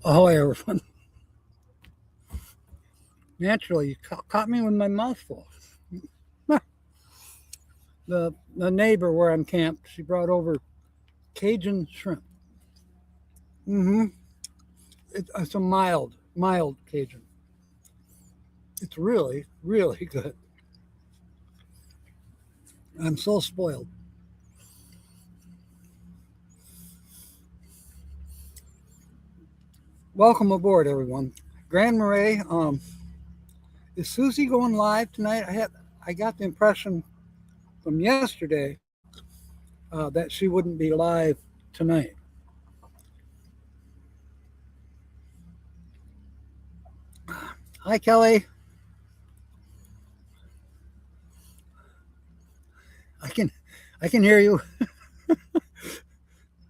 Ahoy, everyone. Naturally, you caught me with my mouth full. The neighbor where I'm camped, she brought over Cajun shrimp. Mm-hmm. It's a mild Cajun. It's really, really good. I'm so spoiled. Welcome aboard, everyone. Grand Marais, is Susie going live tonight? I got the impression from yesterday that she wouldn't be live tonight. Hi, Kelly. I can I can hear you.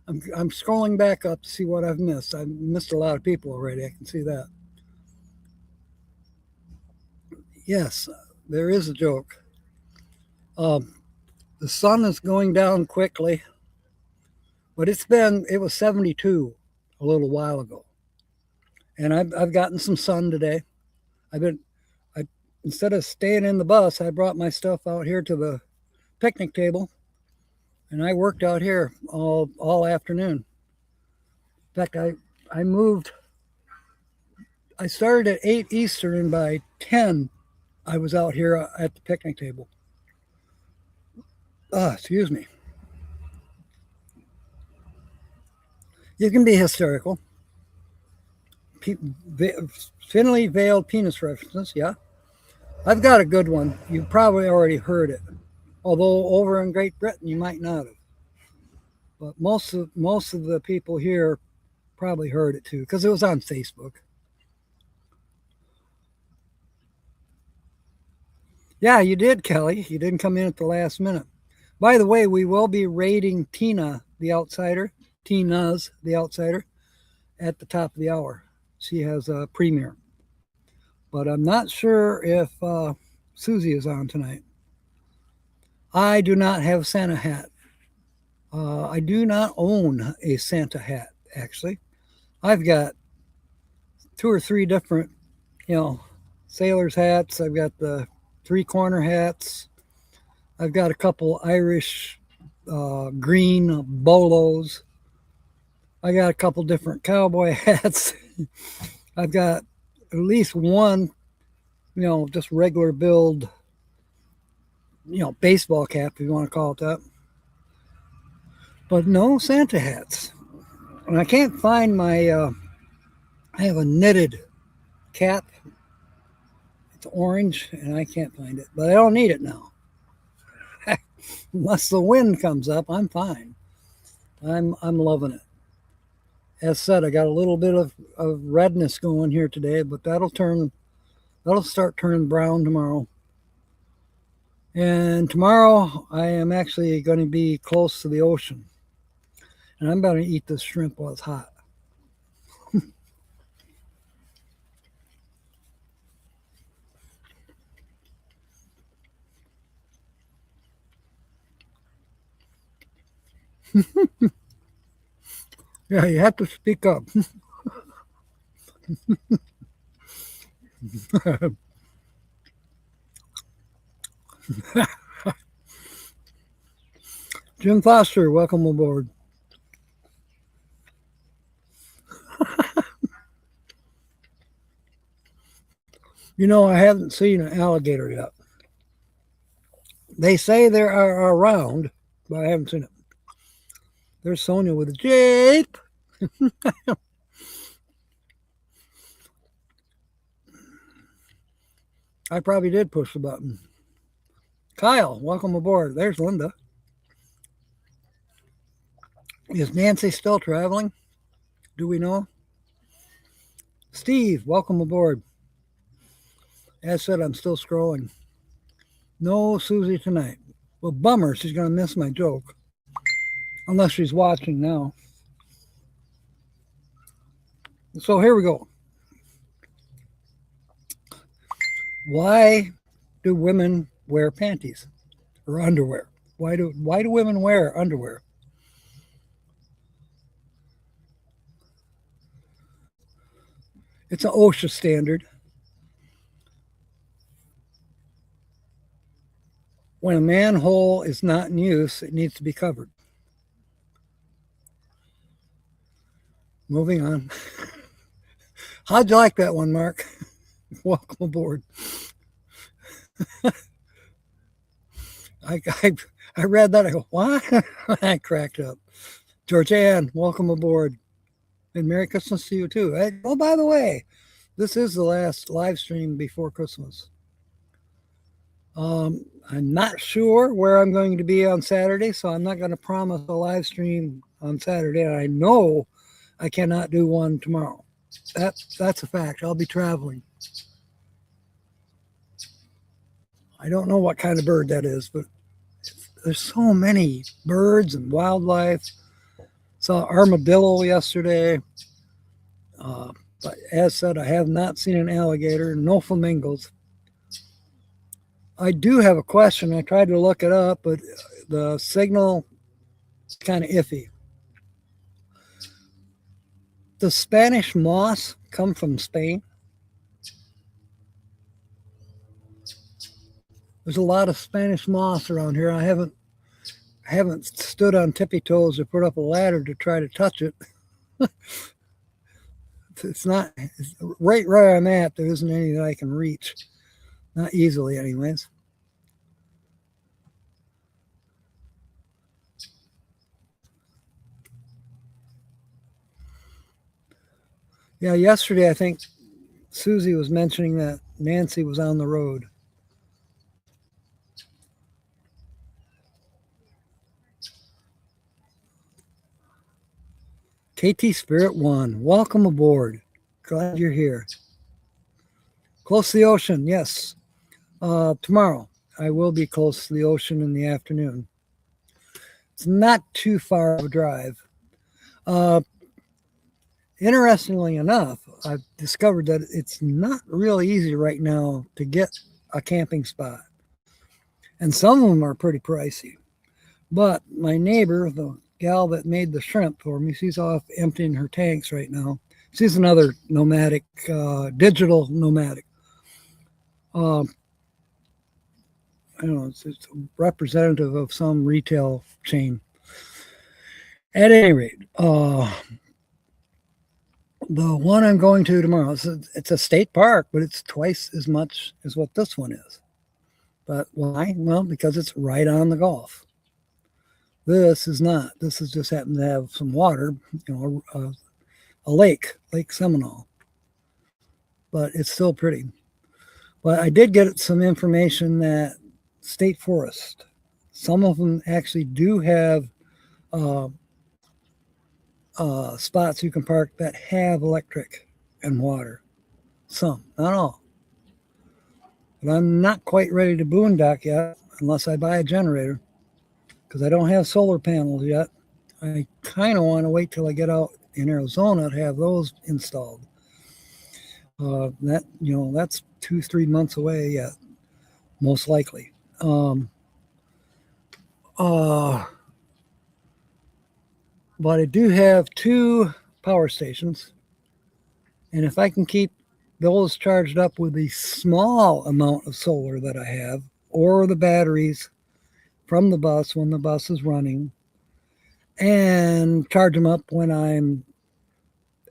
I'm scrolling back up to see what I've missed. I've missed a lot of people already. I can see that. Yes, there is a joke. Um, the sun is going down quickly, but it was 72 a little while ago, and I've gotten some sun today. I've been I instead of staying in the bus, I brought my stuff out here to the picnic table, and I worked out here all afternoon. In fact, I moved. I started at 8 Eastern, and by 10 I was out here at the picnic table. Excuse me. You can be hysterical. Thinly veiled penis references, yeah. I've got a good one. You probably already heard it. Although over in Great Britain you might not have. But most of the people here probably heard it too, because it was on Facebook. Yeah, you did, Kelly. You didn't come in at the last minute. By the way, we will be rating Tina's The Outsider, at the top of the hour. She has a premiere. But I'm not sure if Susie is on tonight. I do not have a Santa hat. I do not own a Santa hat, actually. I've got two or three different, you know, sailor's hats. I've got the three corner hats. I've got a couple Irish green bolos. I got a couple different cowboy hats. I've got at least one, just regular build, baseball cap, if you want to call it that. But no Santa hats. And I can't find I have a knitted cap. It's orange, and I can't find it. But I don't need it now. Unless the wind comes up, I'm fine. I'm loving it. As said, I got a little bit of redness going here today, but that'll start turning brown tomorrow. And tomorrow I am actually going to be close to the ocean. And I'm about to eat this shrimp while it's hot. Yeah, you have to speak up. Jim Foster, welcome aboard. I haven't seen an alligator yet. They say they are around, but I haven't seen it. There's Sonia with a Jeep. I probably did push the button. Kyle, welcome aboard. There's Linda. Is Nancy still traveling? Do we know? Steve, welcome aboard. As said, I'm still scrolling. No Susie tonight. Well, bummer. She's going to miss my joke. Unless she's watching now. So here we go. Why do women wear panties or underwear? Why do women wear underwear? It's an OSHA standard. When a manhole is not in use, it needs to be covered. Moving on. How'd you like that one, Mark? Welcome aboard. I, I, I read that. I go, what? I cracked up. Georgianne, welcome aboard. And Merry Christmas to you, too. Oh, by the way, this is the last live stream before Christmas. I'm not sure where I'm going to be on Saturday, so I'm not going to promise a live stream on Saturday. I know I cannot do one tomorrow. That's a fact. I'll be traveling. I don't know what kind of bird that is, but there's so many birds and wildlife. Saw armadillo yesterday. But as said, I have not seen an alligator, no flamingos. I do have a question. I tried to look it up, but the signal is kind of iffy. Does Spanish moss come from Spain? There's a lot of Spanish moss around here. I haven't stood on tippy toes or put up a ladder to try to touch it. It's right where I'm at. There isn't any that I can reach, not easily, anyways. Yeah, yesterday I think Susie was mentioning that Nancy was on the road. KT Spirit One, welcome aboard. Glad you're here. Close to the ocean, yes. Tomorrow, I will be close to the ocean in the afternoon. It's not too far of a drive. Interestingly enough, I've discovered that it's not really easy right now to get a camping spot. And some of them are pretty pricey. But my neighbor, the gal that made the shrimp for me, she's off emptying her tanks right now. She's another nomadic, digital nomadic. I don't know, it's a representative of some retail chain. At any rate, the one I'm going to tomorrow, it's a state park, but it's twice as much as what this one is. But why? Well, because it's right on the Gulf. This is not. This is just happened to have some water, a lake, Lake Seminole. But it's still pretty. But I did get some information that state forest, some of them actually do have spots you can park that have electric and water. Some, not all. But I'm not quite ready to boondock yet unless I buy a generator because I don't have solar panels yet. I kind of want to wait till I get out in Arizona to have those installed. That's 2-3 months away yet, most likely. But I do have 2 power stations, and if I can keep those charged up with the small amount of solar that I have, or the batteries from the bus when the bus is running, and charge them up when I'm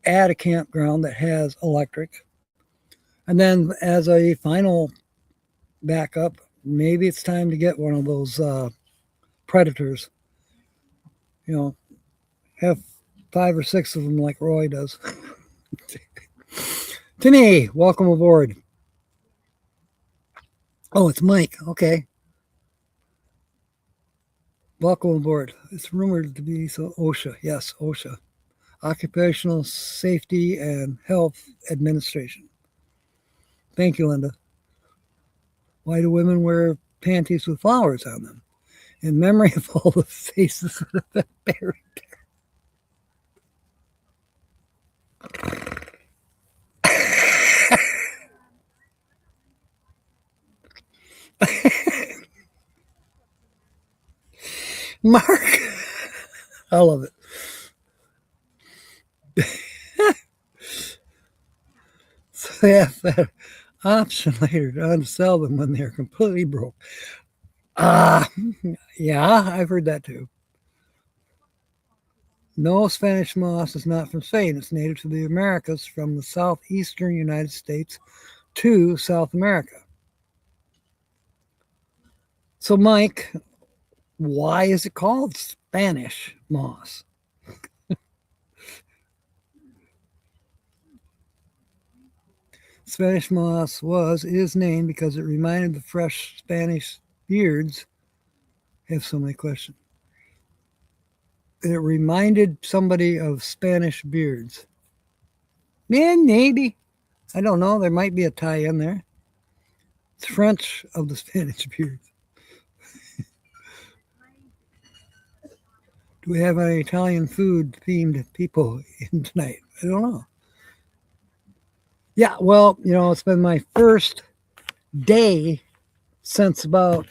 at a campground that has electric, and then as a final backup, maybe it's time to get one of those Predators. Have 5 or 6 of them like Roy does. Timmy, welcome aboard. Oh, it's Mike. Okay. Welcome aboard. It's rumored to be OSHA. Yes, OSHA. Occupational Safety and Health Administration. Thank you, Linda. Why do women wear panties with flowers on them? In memory of all the faces that have been buried there. Mark, I love it. they have that option later to unsell them when they're completely broke. Ah, yeah, I've heard that too. No, Spanish moss is not from Spain. It's native to the Americas from the southeastern United States to South America. So, Mike, why is it called Spanish moss? Spanish moss is named because it reminded the fresh Spanish beards. I have so many questions. It reminded somebody of Spanish beards. Man, maybe. I don't know. There might be a tie in there. It's French of the Spanish beards. Do we have any Italian food themed people in tonight? I don't know. Yeah, well, it's been my first day since about,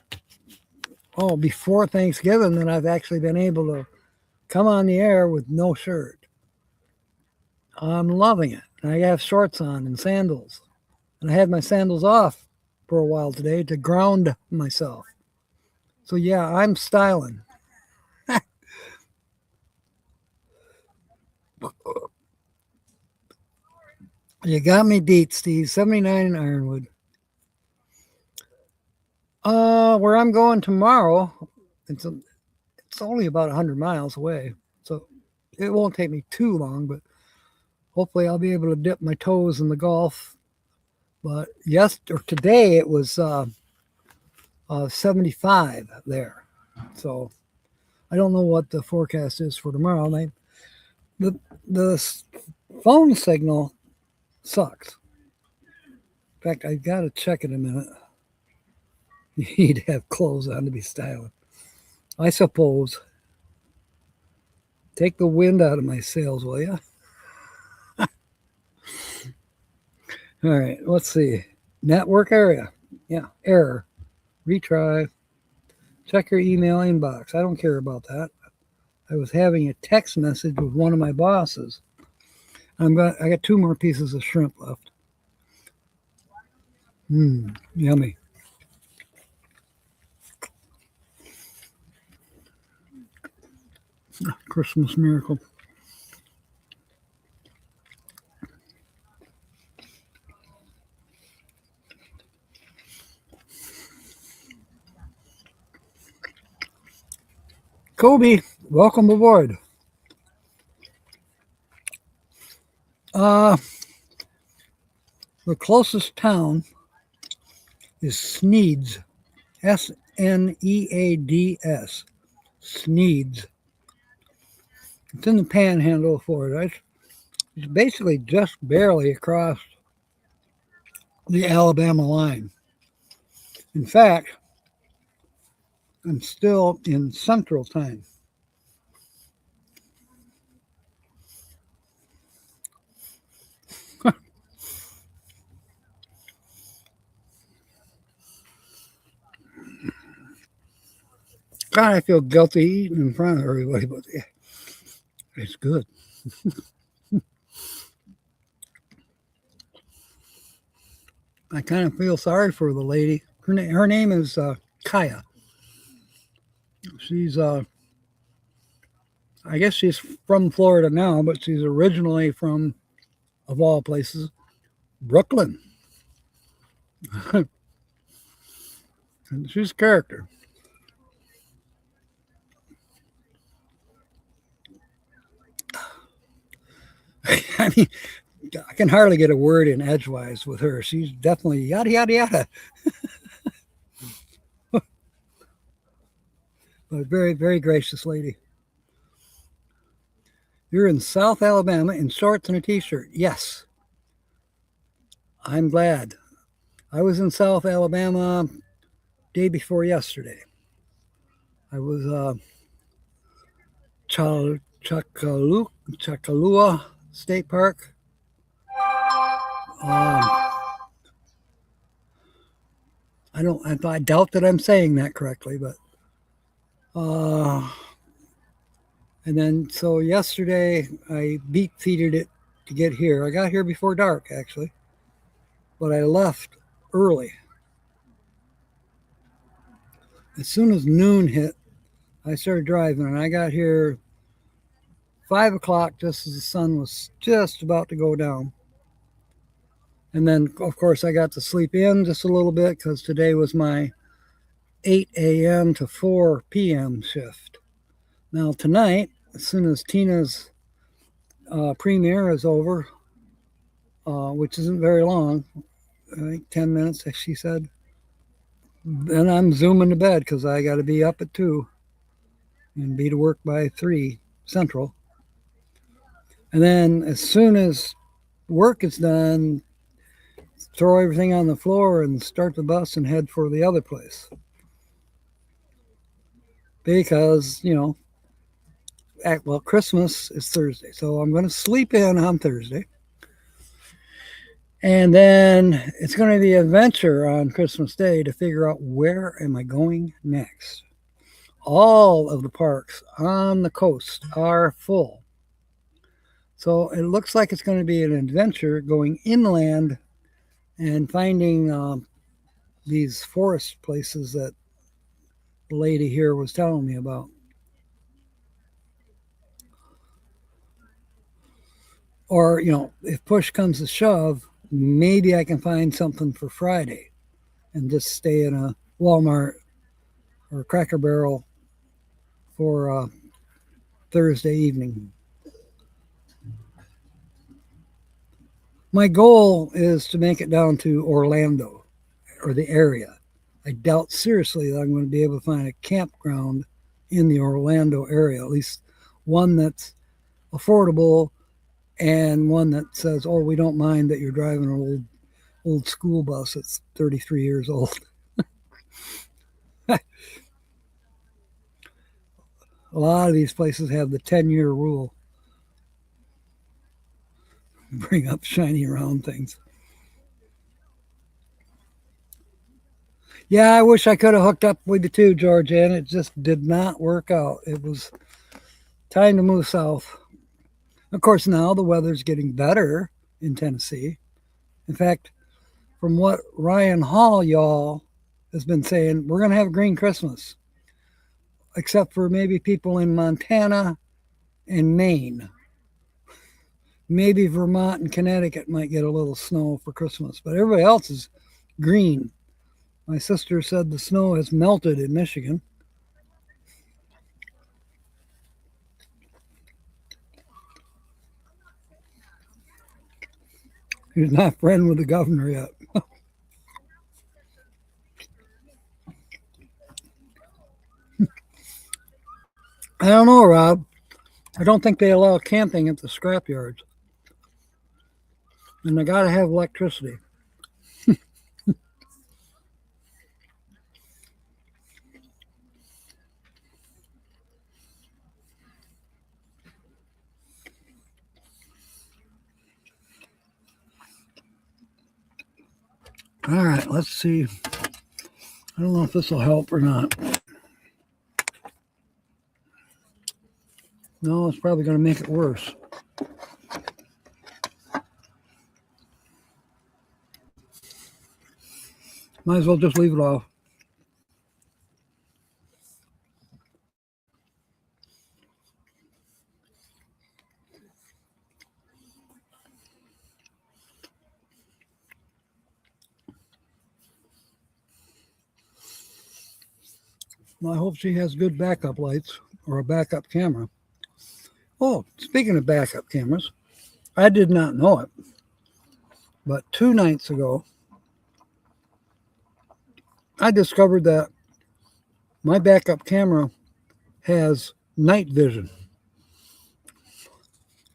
before Thanksgiving that I've actually been able to come on the air with no shirt. I'm loving it. I have shorts on and sandals. And I had my sandals off for a while today to ground myself. So, yeah, I'm styling. You got me beat, Steve. 79 in Ironwood. Where I'm going tomorrow, it's only about 100 miles away. So it won't take me too long, but hopefully I'll be able to dip my toes in the golf. But today it was 75 there. So I don't know what the forecast is for tomorrow. The phone signal sucks. In fact, I got to check in a minute. You need to have clothes on to be styling, I suppose. Take the wind out of my sails, will you? All right, let's see. Network area. Yeah, error. Retry. Check your email inbox. I don't care about that. I was having a text message with one of my bosses. I got 2 more pieces of shrimp left. Yummy. Christmas miracle. Kobe, welcome aboard. The closest town is Sneads. Sneads. Sneads. It's in the panhandle of Florida. It's basically just barely across the Alabama line. In fact, I'm still in Central Time. God, I feel guilty eating in front of everybody, but it's good. I kind of feel sorry for the lady. Her name is Kaya. She's, I guess she's from Florida now, but she's originally from, of all places, Brooklyn. And she's a character. I mean, I can hardly get a word in edgewise with her. She's definitely yada, yada, yada. But very, very gracious lady. You're in South Alabama in shorts and a t-shirt. Yes. I'm glad. I was in South Alabama day before yesterday. I was Chacalua State Park. I doubt that I'm saying that correctly, but and then so yesterday I beat feeded it to get here. I got here before dark actually. but I left early. As soon as noon hit, I started driving, and I got here 5 o'clock, just as the sun was just about to go down. And then, of course, I got to sleep in just a little bit because today was my 8 a.m. to 4 p.m. shift. Now, tonight, as soon as Tina's premiere is over, which isn't very long, I think 10 minutes, as she said, then I'm zooming to bed because I got to be up at 2 and be to work by 3 Central. And then as soon as work is done, throw everything on the floor and start the bus and head for the other place. Because, Christmas is Thursday. So I'm going to sleep in on Thursday. And then it's going to be an adventure on Christmas Day to figure out where am I going next. All of the parks on the coast are full. So it looks like it's going to be an adventure going inland and finding these forest places that the lady here was telling me about. Or, if push comes to shove, maybe I can find something for Friday and just stay in a Walmart or Cracker Barrel for Thursday evening. My goal is to make it down to Orlando or the area. I doubt seriously that I'm going to be able to find a campground in the Orlando area, at least one that's affordable and one that says, oh, we don't mind that you're driving an old school bus that's 33 years old. A lot of these places have the 10-year rule. Bring up shiny round things. Yeah, I wish I could have hooked up with you too, Georgianne. It just did not work out. It was time to move south. Of course, now the weather's getting better in Tennessee. In fact, from what Ryan Hall, y'all, has been saying, we're going to have a green Christmas, except for maybe people in Montana and Maine. Maybe Vermont and Connecticut might get a little snow for Christmas, but everybody else is green. My sister said the snow has melted in Michigan. He's not friend with the governor yet. I don't know, Rob. I don't think they allow camping at the scrap yards. And they got to have electricity. All right, let's see. I don't know if this will help or not. No, it's probably going to make it worse. Might as well just leave it off. Well, I hope she has good backup lights or a backup camera. Oh, speaking of backup cameras, I did not know it, but 2 nights ago, I discovered that my backup camera has night vision.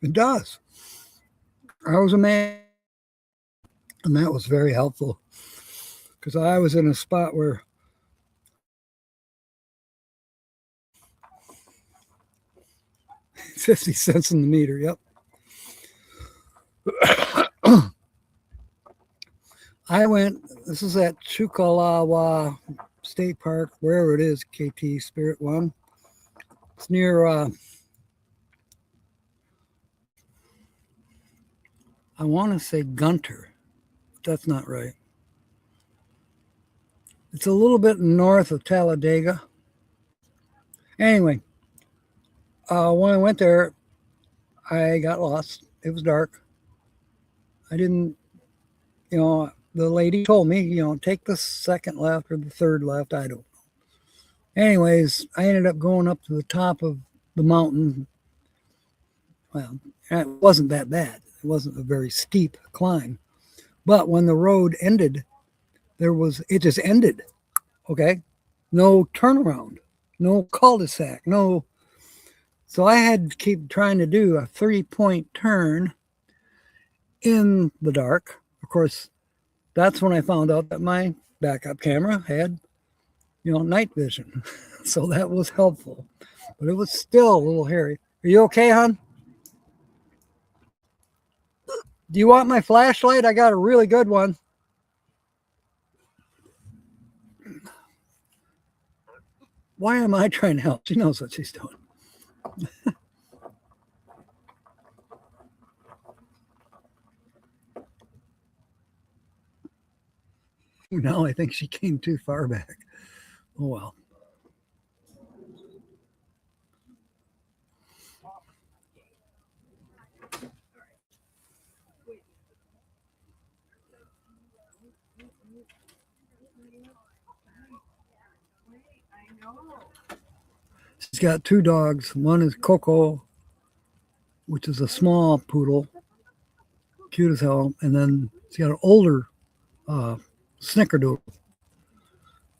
It does. I was amazed, and that was very helpful because I was in a spot where 50 cents in the meter. Yep. I went, this is at Chukalawa State Park, wherever it is, KT Spirit One. It's near, I want to say Gunter, That's not right. It's a little bit north of Talladega. Anyway, when I went there, I got lost. It was dark. I didn't, the lady told me, take the second left or the third left. I don't. Anyways, I ended up going up to the top of the mountain. Well, it wasn't that bad. It wasn't a very steep climb. But when the road ended, it just ended. Okay. No turnaround, no cul-de-sac, no. So I had to keep trying to do a 3-point turn in the dark. Of course, that's when I found out that my backup camera had, night vision. So that was helpful, but it was still a little hairy. Are you okay, hon? Do you want my flashlight? I got a really good one. Why am I trying to help? She knows what she's doing. Now I think she came too far back. Oh well. She's got 2 dogs. One is Coco, which is a small poodle, cute as hell, and then she's got an older snickerdoodle.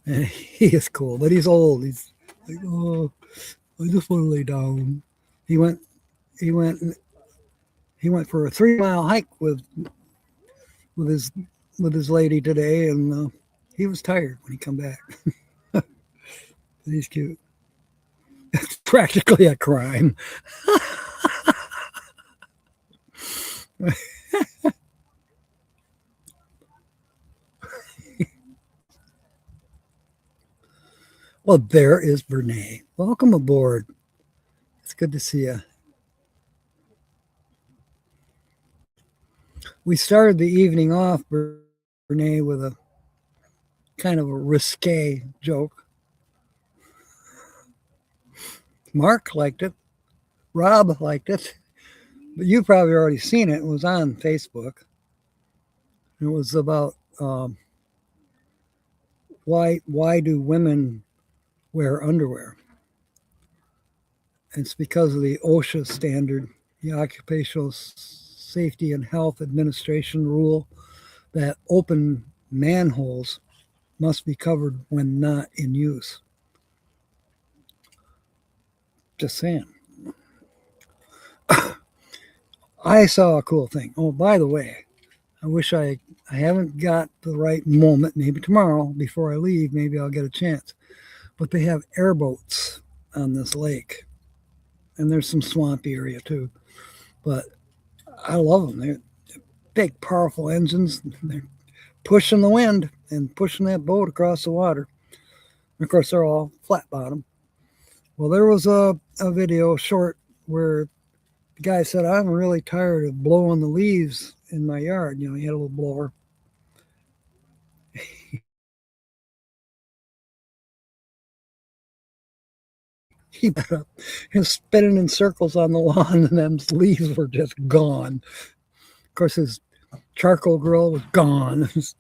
And he is cool, but he's old. He's like, oh, I just want to lay down. He went for a 3-mile hike with his lady today, and he was tired when he come back. He's cute. It's practically a crime. Well, there is Brene. Welcome aboard. It's good to see you. We started the evening off, Brene, with a kind of a risque joke. Mark liked it. Rob liked it. But you've probably already seen it. It was on Facebook. It was about why do women wear underwear? It's because of the OSHA standard, the Occupational Safety and Health Administration rule, that open manholes must be covered when not in use. Just saying. I saw a cool thing. Oh, by the way, I wish I haven't got the right moment. Maybe tomorrow before I leave, maybe I'll get a chance. But they have airboats on this lake. And there's some swampy area too. But I love them. They're big, powerful engines. They're pushing the wind and pushing that boat across the water. And of course, they're all flat bottom. Well, there was a video short where the guy said, I'm really tired of blowing the leaves in my yard. He had a little blower. He was spinning in circles on the lawn, and them leaves were just gone. Of course, his charcoal grill was gone. His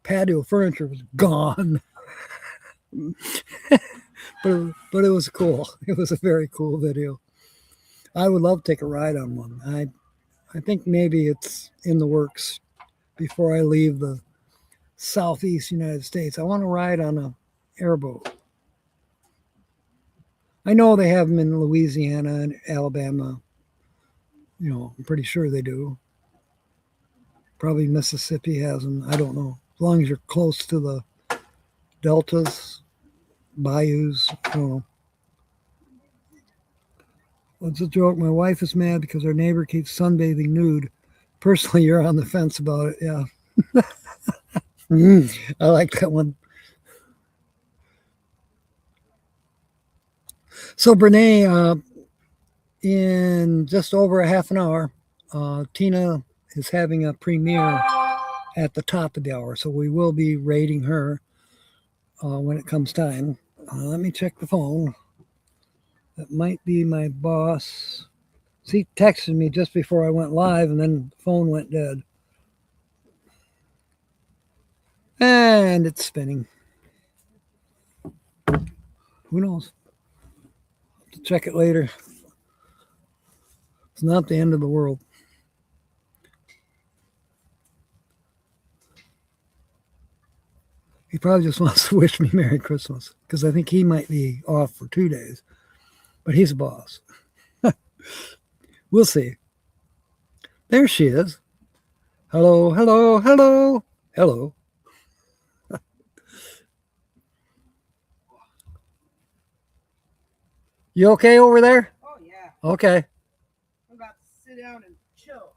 patio furniture was gone. but it was cool. It was a very cool video. I would love to take a ride on one. I think maybe it's in the works before I leave the southeast United States. I want to ride on a airboat. I know they have them in Louisiana and Alabama. I'm pretty sure they do. Probably Mississippi has them. I don't know. As long as you're close to the deltas, bayous, I don't know. What's a joke? My wife is mad because our neighbor keeps sunbathing nude. Personally, you're on the fence about it. Yeah. I like that one. So, Brene, in just over a half an hour, Tina is having a premiere at the top of the hour. So we will be rating her when it comes time. Let me check the phone. That might be my boss. He texted me just before I went live, and then the phone went dead. And it's spinning. Who knows? I'll have to check it later. It's not the end of the world. He probably just wants to wish me Merry Christmas because I think he might be off for 2 days. But he's a boss. We'll see. There she is. Hello, hello, hello, hello. You okay over there? Oh, yeah. Okay. I'm about to sit down and chill.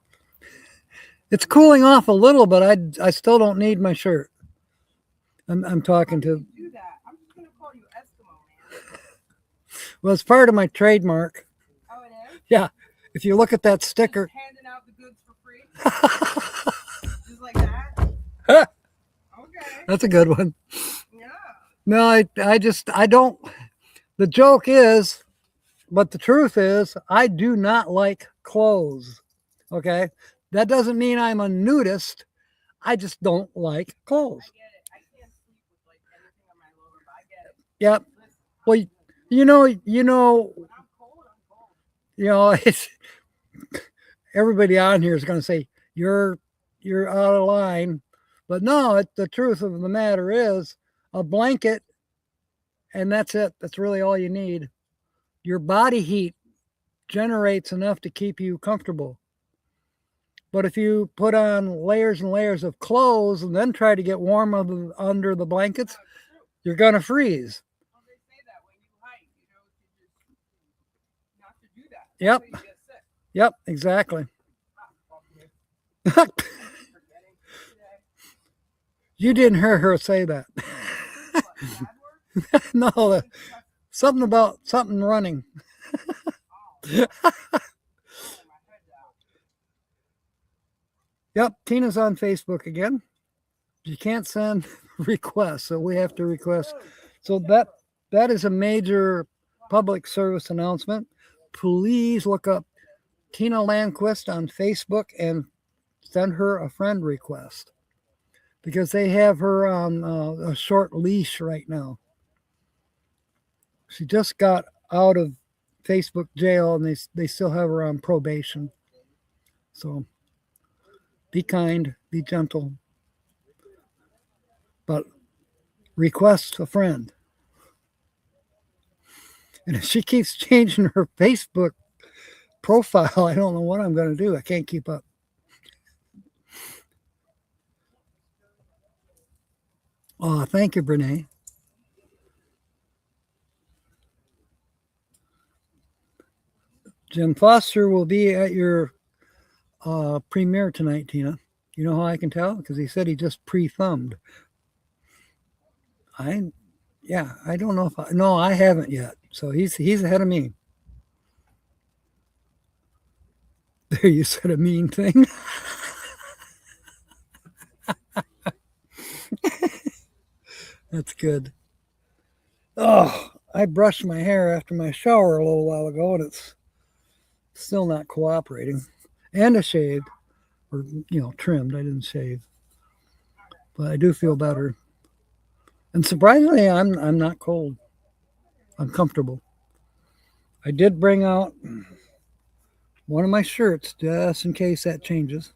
It's cooling off a little, but I still don't need my shirt. I'm talking to. Do that. I'm just going to call you Eskimo, man. Well, it's part of my trademark. Oh, it is? Yeah. If you look at that sticker. Just handing out the goods for free? Just like that? Okay. That's a good one. Yeah. No, I don't. The joke is, but the truth is, I do not like clothes. Okay? That doesn't mean I'm a nudist. I just don't like clothes. I get it. I can't sleep with like anything on my lower, but I get it. Yep. Well, When I'm cold, it's everybody on here is going to say you're out of line, but no, the truth of the matter is a blanket, and that's it. That's really all you need. Your body heat generates enough to keep you comfortable. But if you put on layers and layers of clothes and then try to get warm under the blankets, you're going to freeze. Well, they say that when you hike, not to do that. Yep. You get sick. Yep, exactly. You didn't hear her say that. No, something about something running. Yep, Tina's on Facebook again. You can't send requests, so we have to request. So that is a major public service announcement. Please look up Tina Landquist on Facebook and send her a friend request because they have her on a short leash right now. She just got out of Facebook jail and they still have her on probation. So be kind, be gentle, but request a friend. And if she keeps changing her Facebook profile, I don't know what I'm going to do. I can't keep up. Oh, thank you, Brene. Jim Foster will be at your premiere tonight, Tina. You know how I can tell? Because he said he just pre-thumbed. I don't know if I haven't yet. So he's ahead of me. There, you said a mean thing. That's good. Oh, I brushed my hair after my shower a little while ago, and it's still not cooperating. And I shaved, or trimmed. I didn't shave, but I do feel better. And surprisingly, I'm not cold. I'm comfortable. I did bring out one of my shirts just in case that changes.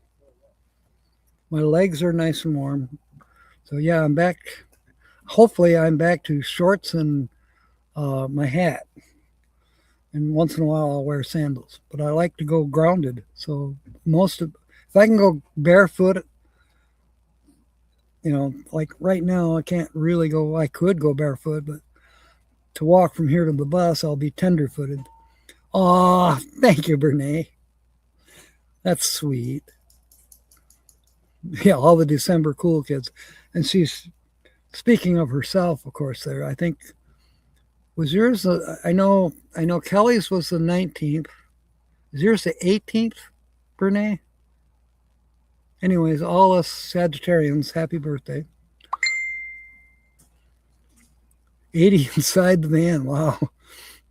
My legs are nice and warm. So yeah, I'm back. Hopefully I'm back to shorts and my hat. And once in a while I'll wear sandals. But I like to go grounded. So if I can go barefoot, like right now I can't really go. I could go barefoot, but to walk from here to the bus, I'll be tenderfooted. Oh, thank you, Brene. That's sweet. Yeah, all the December cool kids. And she's speaking of herself, of course, there. I think was yours I know Kelly's was the 19th. Is yours the 18th, Brene? Anyways, all us Sagittarians, happy birthday. 80 inside the van. Wow.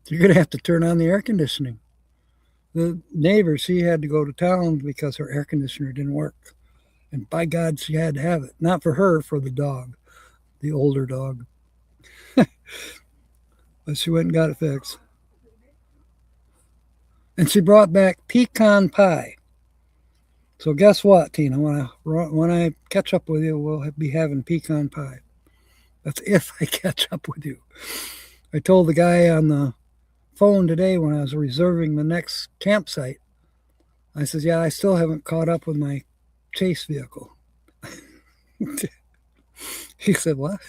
You're going to have to turn on the air conditioning. The neighbor, she had to go to town because her air conditioner didn't work. And by God, she had to have it. Not for her, for the dog, the older dog. But she went and got it fixed. And she brought back pecan pie. So guess what, Tina? When I catch up with you, we'll be having pecan pie. That's if I catch up with you. I told the guy on the phone today when I was reserving the next campsite. I said, "Yeah, I still haven't caught up with my chase vehicle." He said, "What?"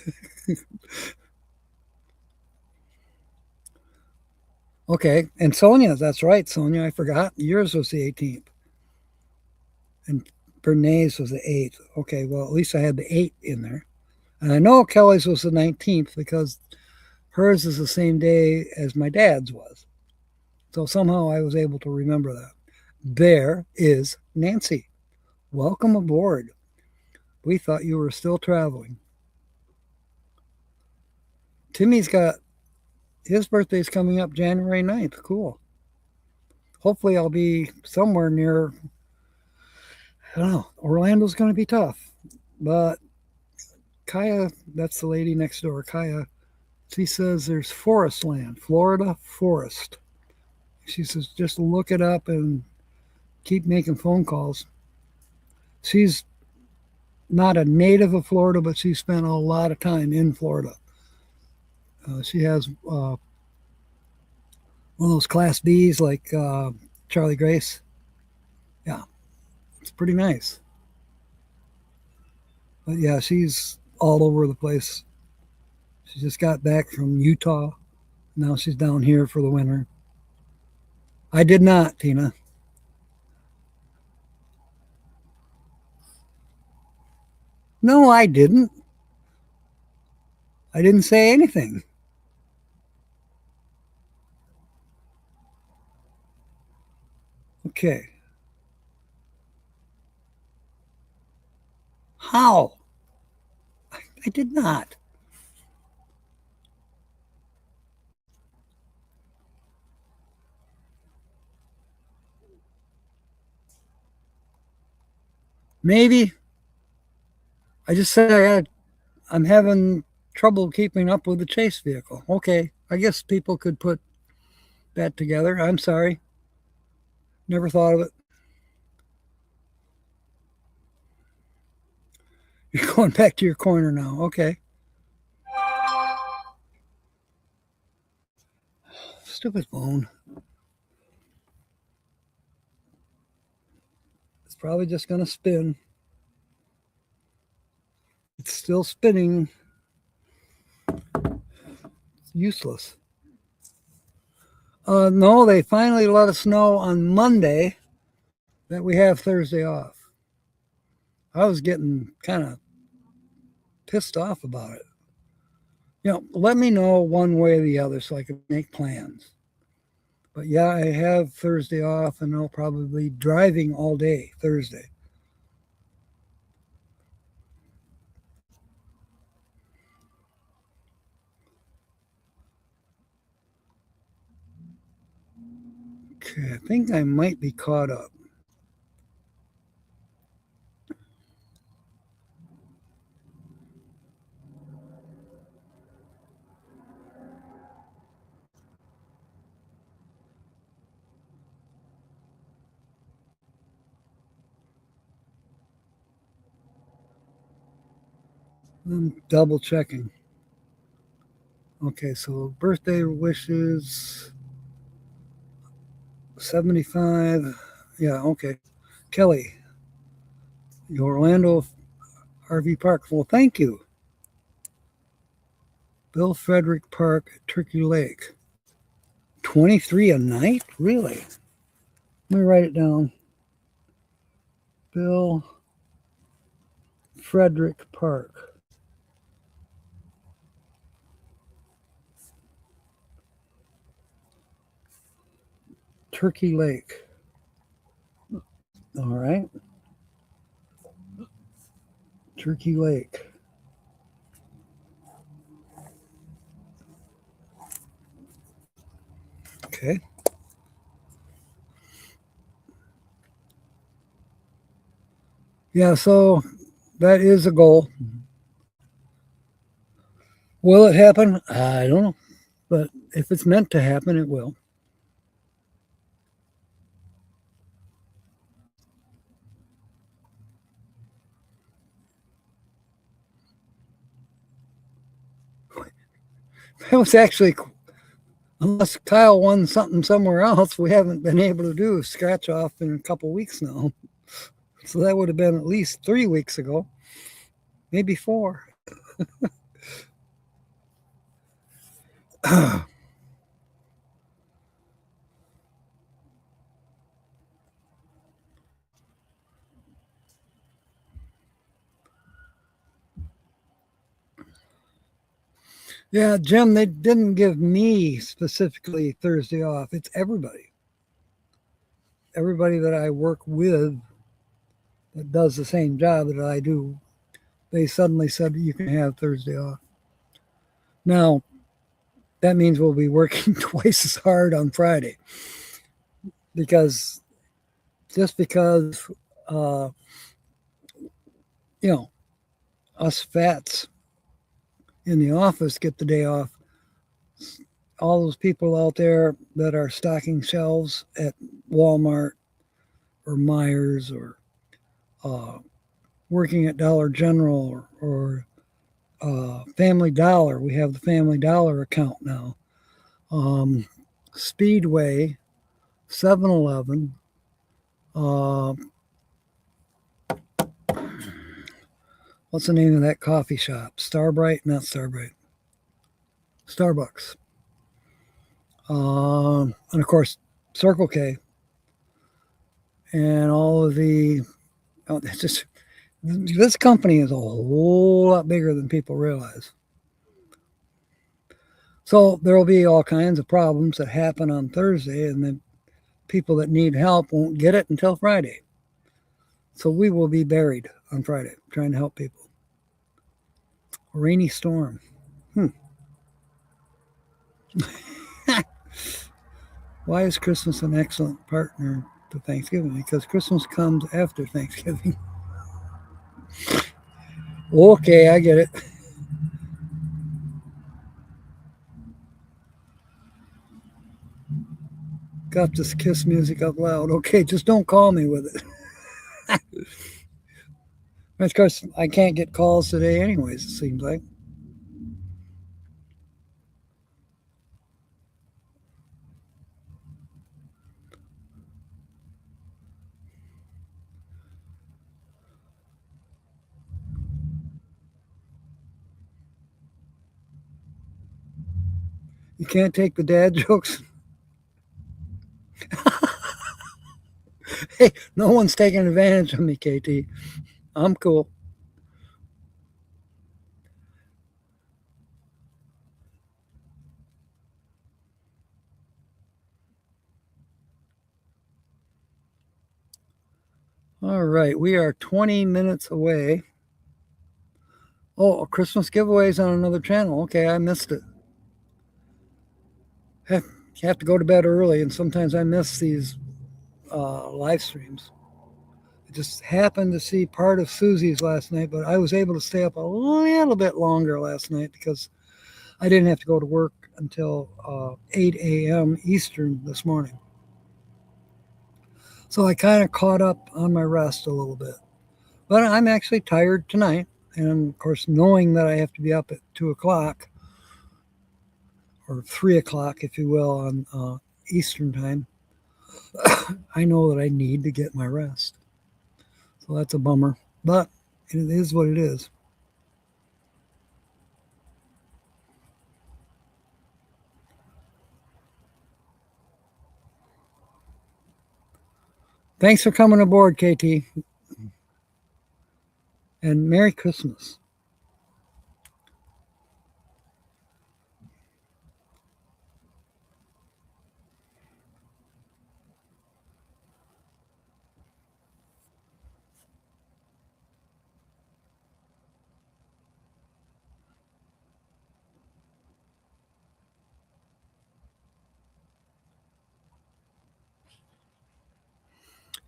Okay, and Sonia's, that's right, Sonia. I forgot. Yours was the 18th, and Bernays was the 8th. Okay, well, at least I had the 8 in there. And I know Kelly's was the 19th because hers is the same day as my dad's was. So somehow I was able to remember that. There is Nancy. Welcome aboard. We thought you were still traveling. Timmy's got his birthday's coming up January 9th. Cool. Hopefully I'll be somewhere near, I don't know, Orlando's going to be tough. But Kaya, that's the lady next door, Kaya, she says there's forest land, Florida forest. She says just look it up and keep making phone calls. She's not a native of Florida, but she spent a lot of time in Florida. She has one of those Class Bs like Charlie Grace. Yeah, it's pretty nice. But yeah, she's all over the place. She just got back from Utah. Now she's down here for the winter. I did not, Tina. No, I didn't. I didn't say anything. Okay. How? I did not. Maybe. I just said I'm having trouble keeping up with the chase vehicle. Okay. I guess people could put that together. I'm sorry. Never thought of it. You're going back to your corner now. Okay. Stupid phone. It's probably just going to spin. It's still spinning. It's useless. No, they finally let us know on Monday that we have Thursday off. I was getting kind of pissed off about it. Let me know one way or the other so I can make plans. But yeah, I have Thursday off and I'll probably be driving all day Thursday. Okay, I think I might be caught up. I'm double checking. Okay, so birthday wishes 75. Yeah, okay. Kelly, the Orlando RV Park. Well, thank you. Bill Frederick Park, Turkey Lake. 23 a night? Really? Let me write it down. Bill Frederick Park. Turkey Lake. All right. Turkey Lake. Okay. Yeah, so that is a goal. Will it happen? I don't know. But if it's meant to happen, it will. That was actually, unless Kyle won something somewhere else, we haven't been able to do a scratch off in a couple weeks now. So that would have been at least 3 weeks ago, maybe 4. Yeah, Jim, they didn't give me specifically Thursday off. It's everybody. Everybody that I work with that does the same job that I do, they suddenly said you can have Thursday off. Now, that means we'll be working twice as hard on Friday because just because, uh, you know, us fats in the office get the day off, all those people out there that are stocking shelves at Walmart or Myers or uh, working at Dollar General or Family Dollar. We have the Family Dollar account now. Um, Speedway, 7-Eleven, uh, what's the name of that coffee shop? Starbright? Not Starbright. Starbucks. And of course, Circle K. And all of the, it's just, this company is a whole lot bigger than people realize. So there will be all kinds of problems that happen on Thursday, and then people that need help won't get it until Friday. So we will be buried on Friday trying to help people. A rainy storm. Why is Christmas an excellent partner to Thanksgiving? Because Christmas comes after Thanksgiving. Okay, I get it. Got this kiss music up loud. Okay, just don't call me with it. Of course, I can't get calls today, anyways, it seems like. You can't take the dad jokes. Hey, no one's taking advantage of me, KT. I'm cool. All right, we are 20 minutes away. Oh, Christmas giveaways on another channel. Okay, I missed it. You have to go to bed early, and sometimes I miss these live streams. I just happened to see part of Susie's last night, but I was able to stay up a little bit longer last night because I didn't have to go to work until 8 a.m. Eastern this morning. So I kind of caught up on my rest a little bit. But I'm actually tired tonight. And of course, knowing that I have to be up at 2 o'clock or 3 o'clock, if you will, on Eastern time, I know that I need to get my rest. So that's a bummer. But it is what it is. Thanks for coming aboard, KT. And Merry Christmas.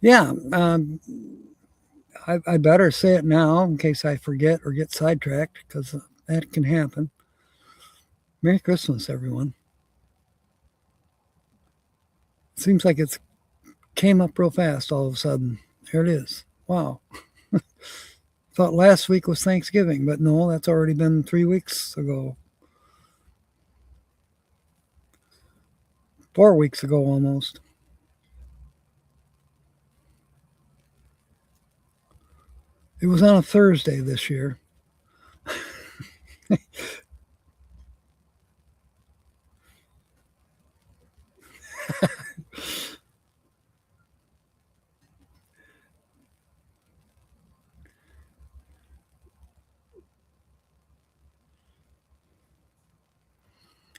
Yeah, I better say it now in case I forget or get sidetracked because that can happen. Merry Christmas, everyone. Seems like it's came up real fast all of a sudden. There it is. Wow. Thought last week was Thanksgiving, but no, that's already been 3 weeks ago. 4 weeks ago almost. It was on a Thursday this year.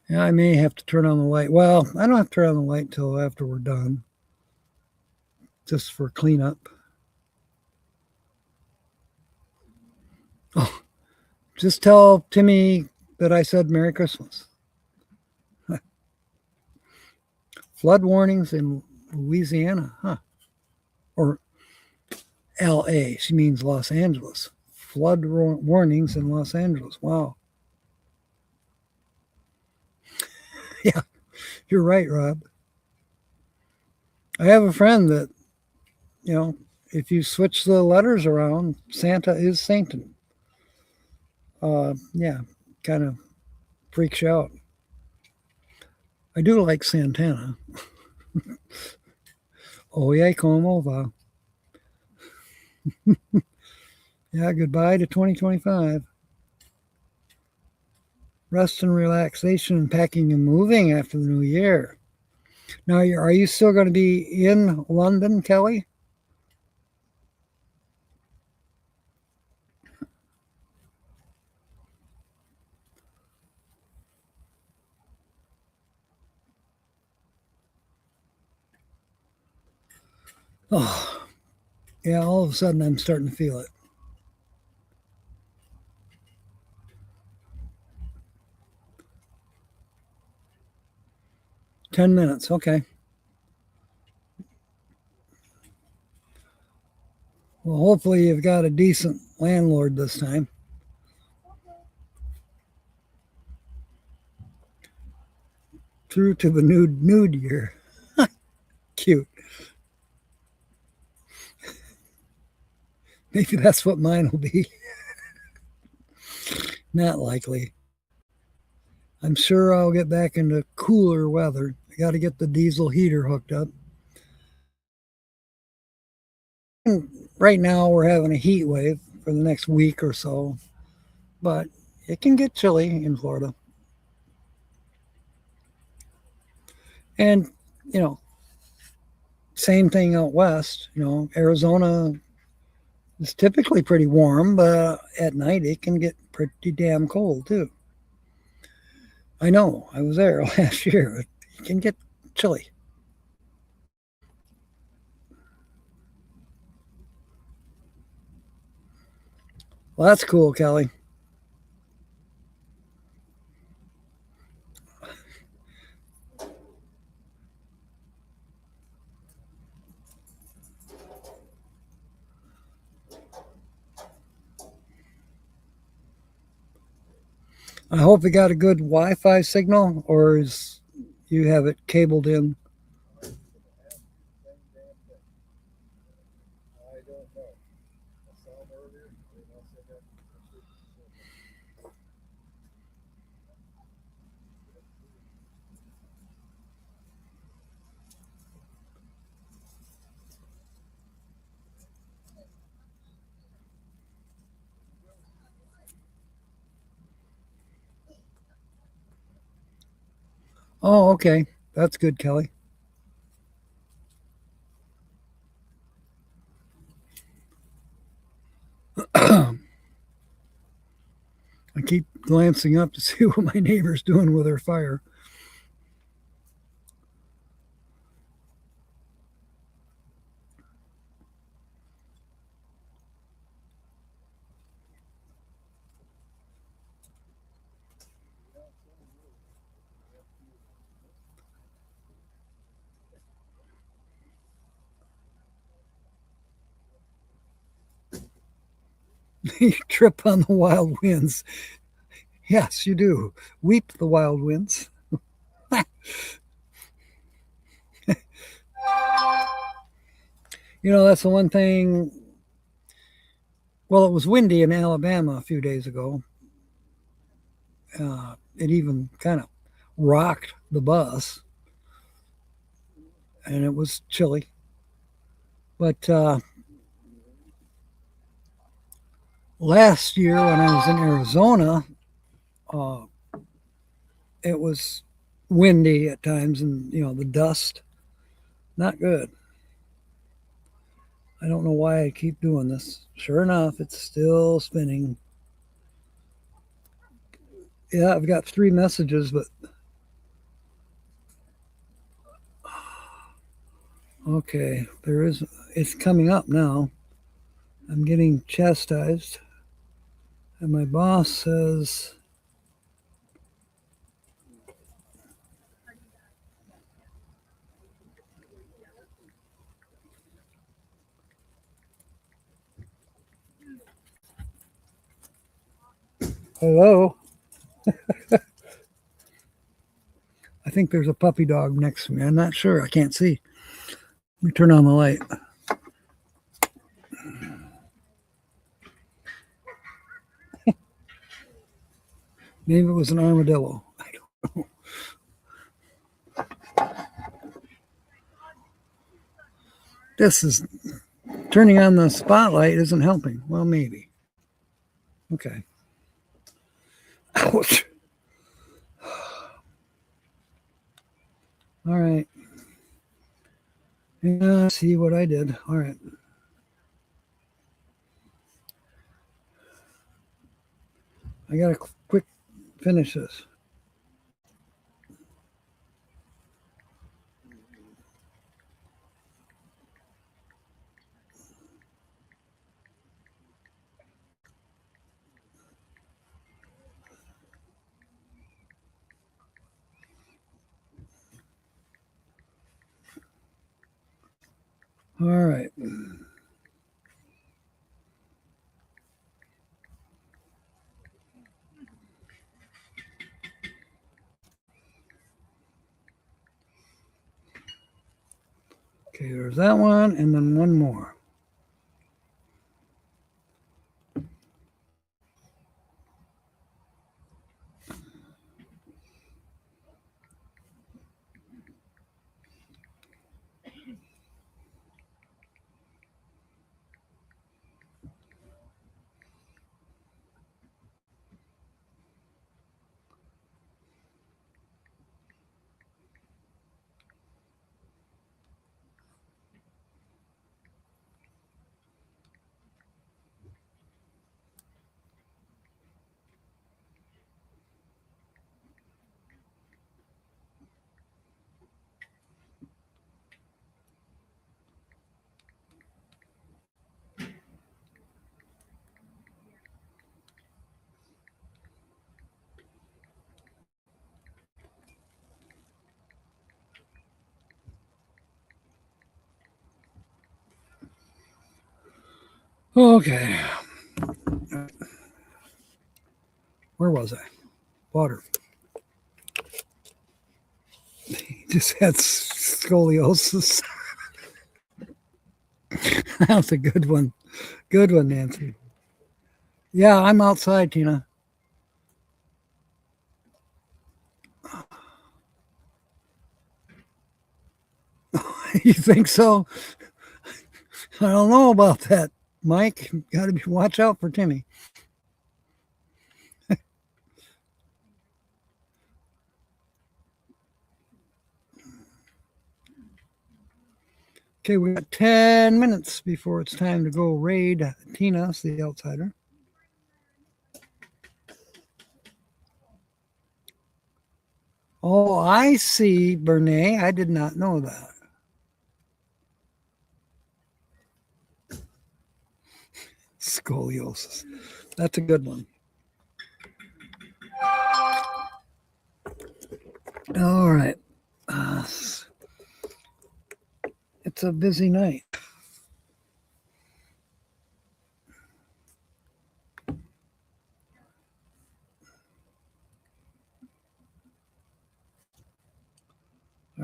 Yeah, I may have to turn on the light. Well, I don't have to turn on the light till after we're done, just for cleanup. Oh, just tell Timmy that I said Merry Christmas. Flood warnings in Louisiana, huh? Or L.A. She means Los Angeles. Flood warnings in Los Angeles. Wow. Yeah, you're right, Rob. I have a friend that, you know, if you switch the letters around, Santa is Sainton. Yeah, kind of freaks you out. I do like Santana. Oye, como va? Yeah, goodbye to 2025. Rest and relaxation and packing and moving after the new year. Now, are you still going to be in London, Kelly? Oh, yeah, all of a sudden I'm starting to feel it. 10 minutes, okay. Well, hopefully you've got a decent landlord this time. Through to the nude year. Cute. Maybe that's what mine will be. Not likely. I'm sure I'll get back into cooler weather. I got to get the diesel heater hooked up. And right now, we're having a heat wave for the next week or so, but it can get chilly in Florida. And, you know, same thing out west. You know, Arizona is typically pretty warm, but at night it can get pretty damn cold too. I know, I was there last year. It can get chilly. Well, that's cool, Kelly. I hope it got a good Wi-Fi signal, or is you have it cabled in? Oh, okay. That's good, Kelly. I keep glancing up to see what my neighbor's doing with her fire. You trip on the wild winds. Yes, you do. Weep the wild winds. That's the one thing. Well, it was windy in Alabama a few days ago. It even kind of rocked the bus, and it was chilly. But last year when I was in Arizona, uh, it was windy at times, and the dust, not good. I don't know why I keep doing this. Sure enough, it's still spinning. Yeah, I've got 3 messages, but okay, it's coming up now. I'm getting chastised, and my boss says, hello. I think there's a puppy dog next to me. I'm not sure. I can't see. Let me turn on the light. Maybe it was an armadillo. I don't know. This is turning on the spotlight isn't helping. Well, maybe. Okay. Ouch. All right. Yeah, see what I did. All right. I got to quick finish this. All right. Okay, there's that one, and then one more. Okay. Where was I? Water. He just had scoliosis. That's a good one. Good one, Nancy. Yeah, I'm outside, Tina. You think so? I don't know about that, Mike. Got to watch out for Timmy. Okay, we got 10 minutes before it's time to go raid Tina, the outsider. Oh, I see, Bernay. I did not know that. Scoliosis. That's a good one. All right. It's a busy night.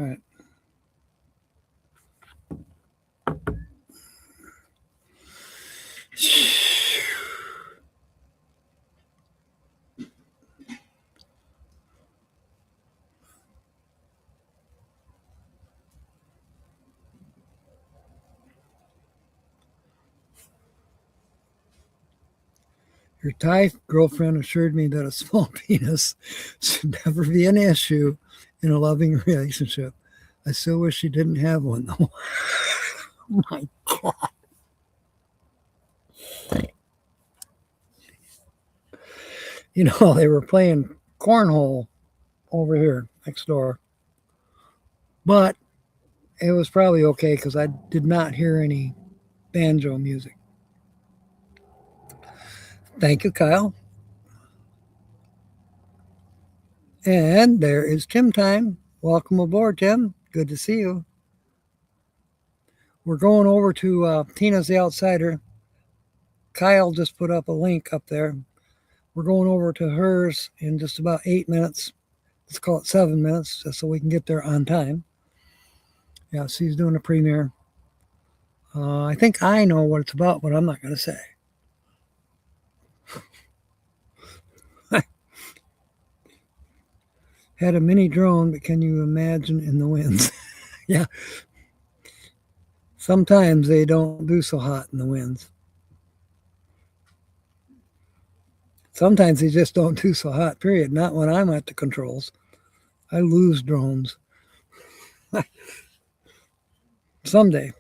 All right. Your Thai girlfriend assured me that a small penis should never be an issue in a loving relationship. I still wish she didn't have one, though. Oh my God. You know, they were playing cornhole over here next door, but it was probably okay because I did not hear any banjo music. Thank you, Kyle. And there is Tim time. Welcome aboard, Tim. Good to see you. We're going over to Tina's the Outsider. Kyle just put up a link up there. We're going over to hers in just about 8 minutes. Let's call it 7 minutes just so we can get there on time. Yeah, she's doing a premiere. I think I know what it's about, but I'm not going to say. Had a mini drone, but can you imagine in the winds? Yeah. Sometimes they don't do so hot in the winds. Sometimes they just don't do so hot, period. Not when I'm at the controls. I lose drones. Someday, if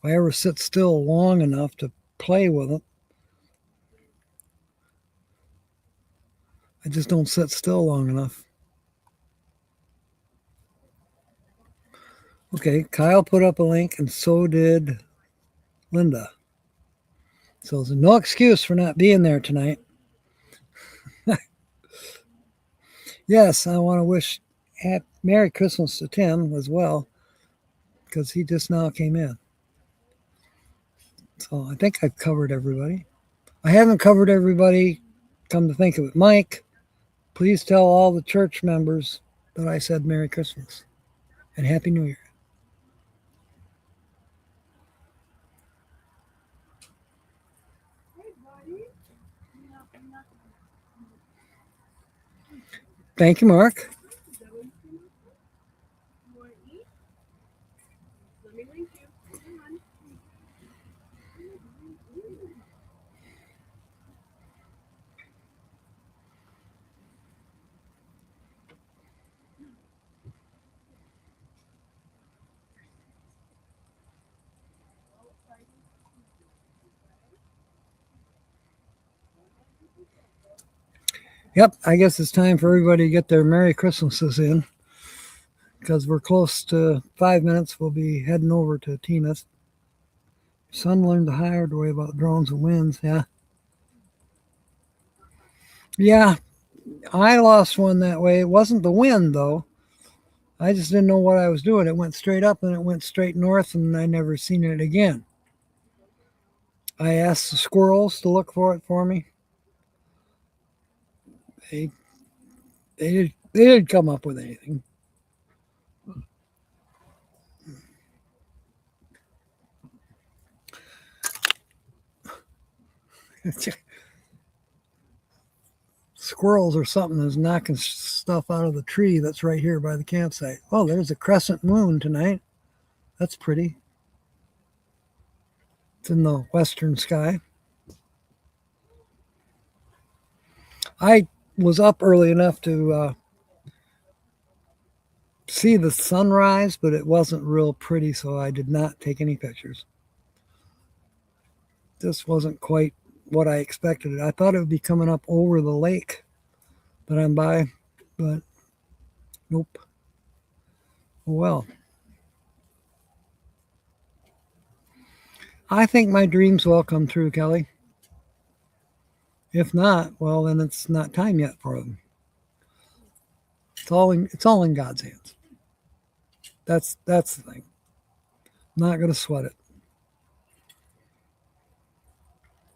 I ever sit still long enough to play with it, I just don't sit still long enough. Okay, Kyle put up a link, and so did Linda. So there's no excuse for not being there tonight. Yes, I want to wish Merry Christmas to Tim as well, because he just now came in. So I think I've covered everybody. I haven't covered everybody, come to think of it. Mike, please tell all the church members that I said Merry Christmas and Happy New Year. Thank you, Mark. Yep, I guess it's time for everybody to get their Merry Christmases in because we're close to 5 minutes. We'll be heading over to Tina's. Son learned the hard way about drones and winds. Yeah. Yeah, I lost one that way. It wasn't the wind, though. I just didn't know what I was doing. It went straight up and it went straight north, and I never seen it again. I asked the squirrels to look for it for me. They they didn't come up with anything. Squirrels or something is knocking stuff out of the tree that's right here by the campsite. Oh, there's a crescent moon tonight. That's pretty. It's in the western sky. I was up early enough to see the sunrise, but it wasn't real pretty, so I did not take any pictures. This wasn't quite what I expected. I thought it would be coming up over the lake that I'm by, but nope. Oh, well. I think my dreams will come true, Kelly. If not, well, then it's not time yet for them. It's all in God's hands. That's the thing. I'm not gonna sweat it.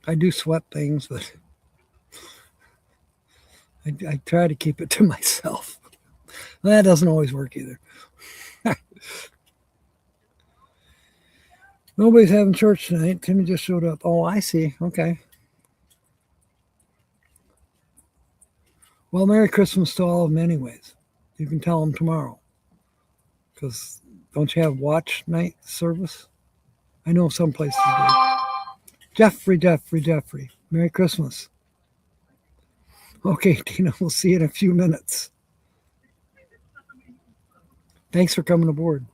I do sweat things, but I try to keep it to myself. That doesn't always work either. Nobody's having church tonight. Timmy just showed up. Oh, I see. Okay. Well, Merry Christmas to all of them, anyways. You can tell them tomorrow. Because don't you have watch night service? I know some places do. Jeffrey. Merry Christmas. Okay, Tina, we'll see you in a few minutes. Thanks for coming aboard.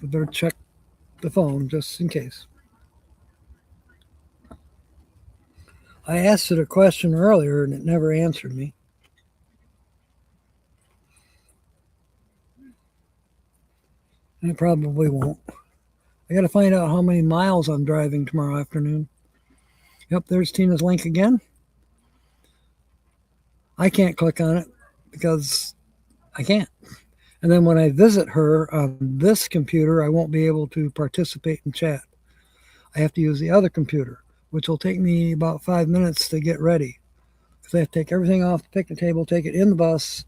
I better check the phone just in case. I asked it a question earlier and it never answered me. And it probably won't. I got to find out how many miles I'm driving tomorrow afternoon. Yep, there's Tina's link again. I can't click on it because I can't. And then when I visit her on this computer, I won't be able to participate in chat. I have to use the other computer, which will take me about 5 minutes to get ready. Because I have to take everything off the picnic table, take it in the bus,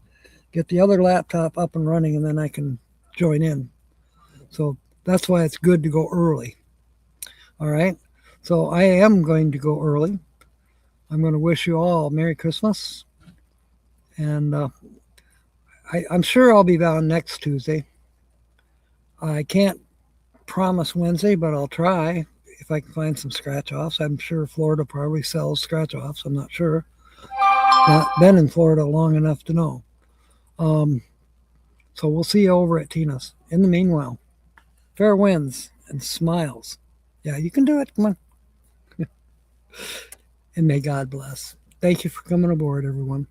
get the other laptop up and running, and then I can join in. So that's why it's good to go early. All right. So I am going to go early. I'm going to wish you all Merry Christmas. And I'm sure I'll be on next Tuesday. I can't promise Wednesday, but I'll try if I can find some scratch offs. I'm sure Florida probably sells scratch offs. I'm not sure. Not been in Florida long enough to know. So we'll see you over at Tina's. In the meanwhile, fair winds and smiles. Yeah, you can do it. Come on. And may God bless. Thank you for coming aboard, everyone.